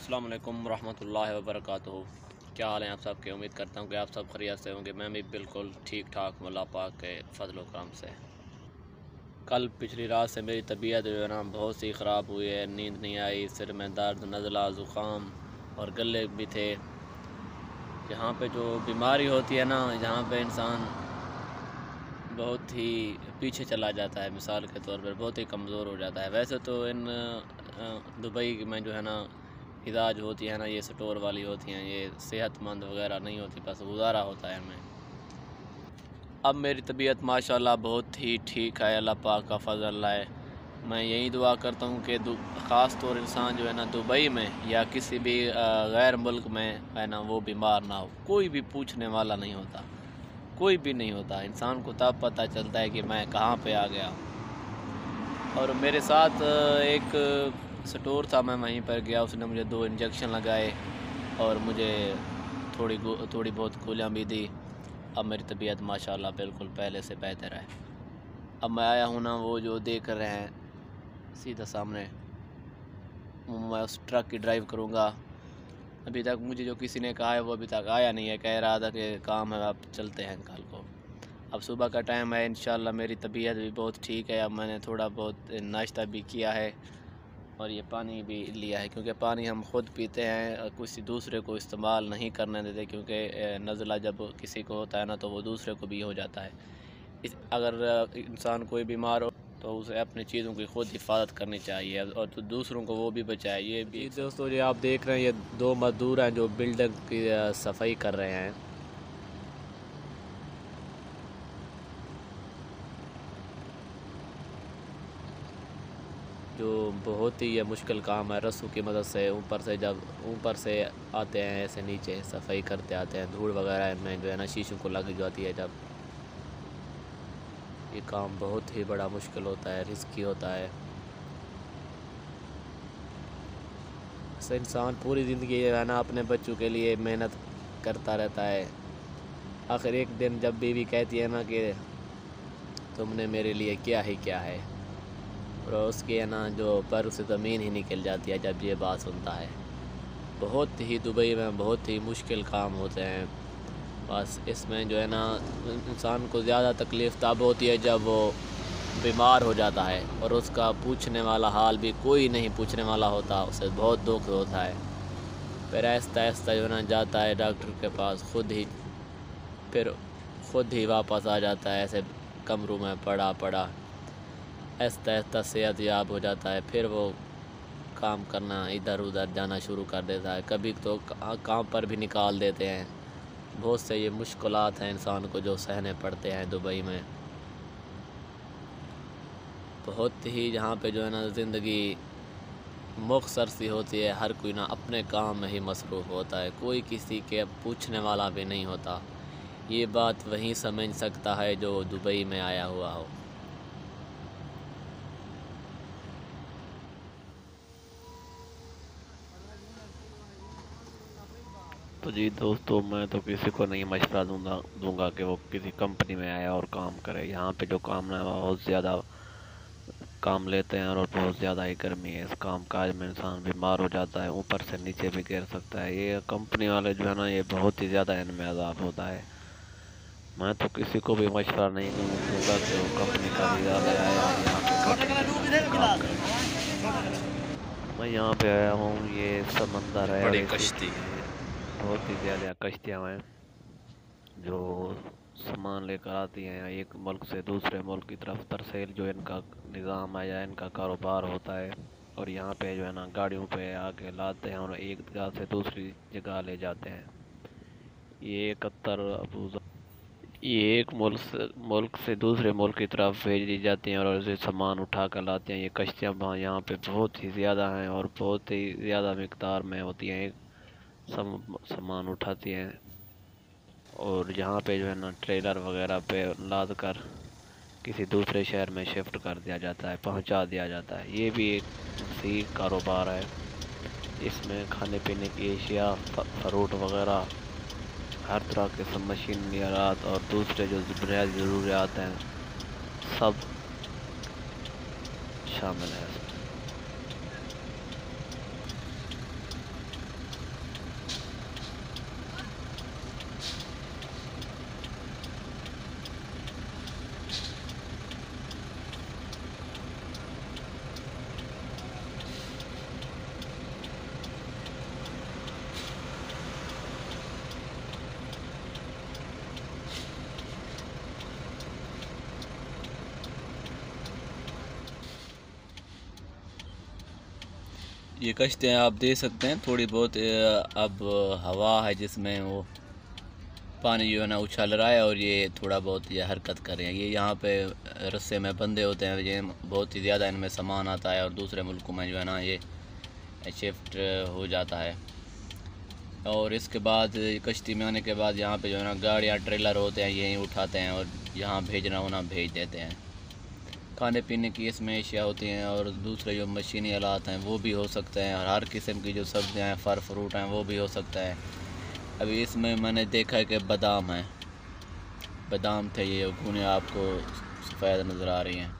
अस्सलाम वालेकुम रहमतुल्लाहि व बरकातुहू। क्या हाल है आप सबके? उम्मीद करता हूँ कि आप सब खैरियत से होंगे। मैं भी बिल्कुल ठीक ठाक हूँ अल्लाह पाक के फजल व करम से। कल पिछली रात से मेरी तबीयत जो है ना बहुत सी ख़राब हुई है। नींद नहीं आई, सिर में दर्द, नज़ला, ज़ुकाम और गले भी थे। यहाँ पे जो बीमारी होती है ना, यहाँ पे इंसान बहुत ही पीछे चला जाता है। मिसाल के तौर पर बहुत ही कमज़ोर हो जाता है। वैसे तो इन दुबई में जो है ना इलाज होती है ना, ये स्टोर वाली होती हैं, ये सेहतमंद वगैरह नहीं होती, बस गुजारा होता है हमें। अब मेरी तबीयत माशाल्लाह बहुत ही ठीक है, अल्लाह पाक का फ़ज़ल है। मैं यही दुआ करता हूँ कि ख़ास तौर इंसान जो है ना दुबई में या किसी भी गैर मुल्क में है ना, वो बीमार ना हो। कोई भी पूछने वाला नहीं होता, कोई भी नहीं होता। इंसान को तब पता चलता है कि मैं कहाँ पे आ गया। और मेरे साथ एक स्टोर था, मैं वहीं पर गया, उसने मुझे 2 इंजेक्शन लगाए और मुझे थोड़ी बहुत गोलियाँ भी दी। अब मेरी तबीयत माशाल्लाह बिल्कुल पहले से बेहतर है। अब मैं आया हूँ ना, वो जो देख रहे हैं सीधा सामने, मैं उस ट्रक की ड्राइव करूँगा। अभी तक मुझे जो किसी ने कहा है वो अभी तक आया नहीं है। कह रहा था कि काम है, अब चलते हैं कल को। अब सुबह का टाइम है, इंशाल्लाह मेरी तबीयत भी बहुत ठीक है। अब मैंने थोड़ा बहुत नाश्ता भी किया है और ये पानी भी लिया है, क्योंकि पानी हम ख़ुद पीते हैं, किसी दूसरे को इस्तेमाल नहीं करने देते, क्योंकि नज़ला जब किसी को होता है ना तो वो दूसरे को भी हो जाता है। अगर इंसान कोई बीमार हो तो उसे अपनी चीज़ों की ख़ुद हिफाजत करनी चाहिए और तो दूसरों को वो भी बचाए। ये भी दोस्तों, ये आप देख रहे हैं, ये 2 मज़दूर हैं जो बिल्डिंग की सफाई कर रहे हैं। जो बहुत ही ये मुश्किल काम है। रस्सों की मदद से जब ऊपर से आते हैं, ऐसे नीचे सफाई करते आते हैं, धूल वगैरह इनमें जो है ना शीशों को लग जाती है। जब ये काम बहुत ही बड़ा मुश्किल होता है, रिस्की होता है। ऐसे इंसान पूरी ज़िंदगी जो है ना अपने बच्चों के लिए मेहनत करता रहता है। आखिर एक दिन जब बीवी कहती है ना कि तुमने मेरे लिए किया ही क्या है, और उसके है ना जो पर उसे ज़मीन ही निकल जाती है जब ये बात सुनता है। बहुत ही दुबई में बहुत ही मुश्किल काम होते हैं। बस इसमें जो है ना इंसान को ज़्यादा तकलीफ़ तब होती है जब वो बीमार हो जाता है और उसका पूछने वाला हाल भी कोई नहीं पूछने वाला होता, उसे बहुत दुख होता है। फिर आहिस्ता आहिस्ता जो है ना जाता है डॉक्टर के पास, फिर ख़ुद ही वापस आ जाता है, ऐसे कमरों में पड़ा पड़ा आहिस्ता आहिस्ता सेहत याब हो जाता है। फिर वो काम करना, इधर उधर जाना शुरू कर देता है। कभी तो काम पर भी निकाल देते हैं। बहुत से ये मुश्किलात हैं इंसान को जो सहने पड़ते हैं दुबई में। बहुत ही यहाँ पे जो है ना ज़िंदगी मुख्तसर सी होती है। हर कोई ना अपने काम में ही मसरूफ़ होता है, कोई किसी के पूछने वाला भी नहीं होता। ये बात वहीं समझ सकता है जो दुबई में आया हुआ हो। तो जी दोस्तों, मैं तो किसी को नहीं मशवरा दूंगा कि वो किसी कंपनी में आए और काम करे। यहाँ पे जो काम ना बहुत ज़्यादा काम लेते हैं और बहुत ज़्यादा ही गर्मी है। इस काम काज में इंसान बीमार हो जाता है, ऊपर से नीचे भी गिर सकता है। ये कंपनी वाले जो है ना, ये बहुत ही ज़्यादा इनमें अज़ाब होता है। मैं तो किसी को भी मशवरा नहीं दूंगा कि वो कंपनी का वीज़ा ले आए और यहाँ पे काम करे। मैं यहाँ पे आया हूँ, ये समंदर है और बड़ी इसी कश्ती। बहुत ही ज़्यादा कश्तियाँ हैं जो सामान लेकर आती हैं एक मुल्क से दूसरे मुल्क की तरफ। तरसेल जो इनका निज़ाम है या इनका कारोबार होता है, और यहाँ पे जो है ना गाड़ियों पे आके लाते हैं और एक जगह से दूसरी जगह ले जाते हैं। ये कतर अबू ये एक मुल्क से दूसरे मुल्क की तरफ भेजी जाती हैं और उसे सामान उठा कर लाते हैं। ये कश्तियाँ यहाँ पे बहुत ही ज़्यादा हैं और बहुत ही ज़्यादा मिकदार में होती हैं। एक सामान उठाती हैं और यहाँ पे जो है ना ट्रेलर वगैरह पे लाद कर किसी दूसरे शहर में शिफ्ट कर दिया जाता है, पहुँचा दिया जाता है। ये भी एक सही कारोबार है। इसमें खाने पीने की अशिया, फ्रूट वगैरह, हर तरह के सब मशीनियात और दूसरे जो बुनियादी ज़रूरियात हैं सब शामिल है। ये कश्तियाँ आप देख सकते हैं थोड़ी बहुत अब हवा है जिसमें वो पानी जो है ना उछल रहा है और ये थोड़ा बहुत ये हरकत कर रहे हैं। ये यहाँ पे रस्से में बंधे होते हैं, ये बहुत ही ज़्यादा इनमें सामान आता है और दूसरे मुल्कों में जो है ना ये शिफ्ट हो जाता है। और इसके बाद कश्ती में आने के बाद यहाँ पे जो है ना गाड़ियाँ ट्रेलर होते हैं, यहीं उठाते हैं और यहाँ भेजना होना भेज देते हैं। खाने पीने की इसमें अशिया होती हैं और दूसरे जो मशीनी आलात हैं वो भी हो सकते हैं, और हर किस्म की जो सब्ज़ियाँ हैं, फल फ्रूट हैं वो भी हो सकता है। अभी इसमें मैंने देखा है कि बादाम है, बादाम थे, ये घुने आपको सफ़ेद नज़र आ रही हैं।